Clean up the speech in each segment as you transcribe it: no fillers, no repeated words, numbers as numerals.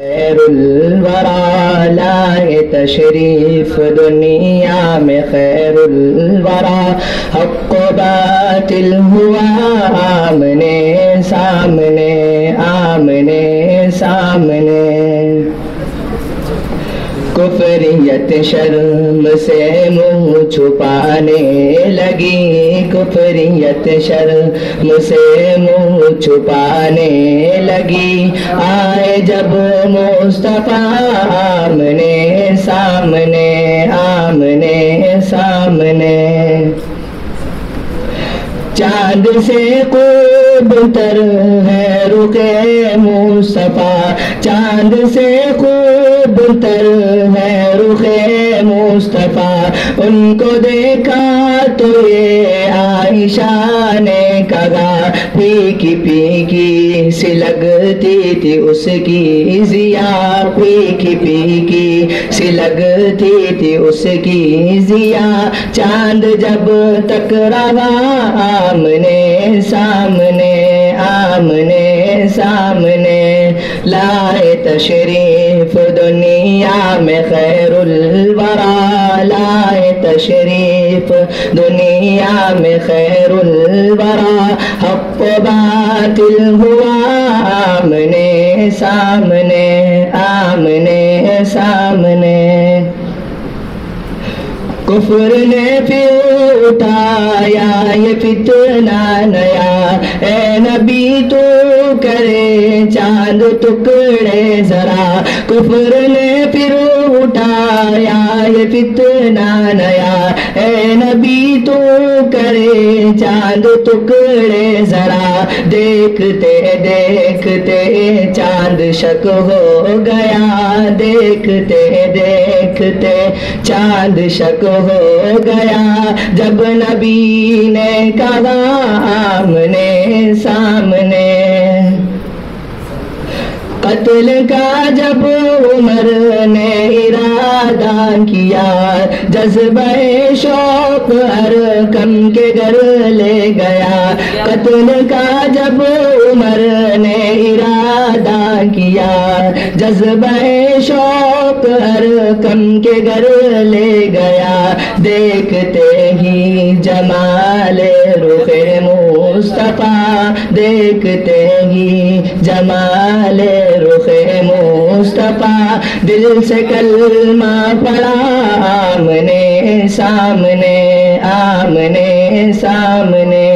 خیر الورا لائے تشریف دنیا میں خیر الورا حق و باطل ہوا آمنے سامنے آمنے سامنے کفریت شرم سے منہ چھپانے لگی کفریت شرم سے منہ چھپانے لگی آئے جب مصطفیٰ آمنے سامنے آمنے سامنے چاند سے خوب تر ہے رخ مصطفیٰ چاند سے خوب تر ہے رخ مصطفیٰ ان کو دیکھا تو یہ عائشہ نے کہا پھیکی پھیکی سی لگتی تھی اس کی ضیا پھیکی پھیکی سی لگتی تھی اس کی ضیا چاند جب تک رہا آمنے سامنے آمنے سامنے لائے تشریف دنیا میں خیر الورا لائے تشریف دنیا میں خیر الورا حق و باطل ہوا آمنے سامنے آمنے سامنے کفر نے پھر اٹھایا یہ فتنہ نیا اے نبی تو کرے چاند ٹکڑے ذرا کفر نے پھر اٹھایا یہ فتنہ نیا اے نبی تو کرے چاند ٹکڑے ذرا دیکھتے دیکھتے چاند شک ہو گیا دیکھتے دیکھتے چاند شک ہو گیا جب نبی نے کہا آمنے سامنے قتل کا جب عمر نے ارادہ کیا جذبہ شوق ہر کم کے گھر لے گیا قتل کا جب عمر نے ارادہ کیا جذبہ شوق ہر کم کے گھر لے گیا دیکھتے ہی جمال رخ مصطفیٰ دیکھتے ہی جمال رخ مصطفیٰ دل سے کلمہ پڑا آمنے سامنے آمنے سامنے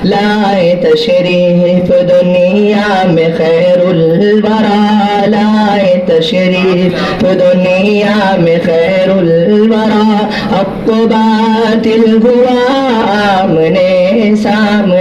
لائے تشریف دنیا میں خیر الورا لائے تشریف دنیا میں خیر الورا حق و باطل ہوا آمنے سامنے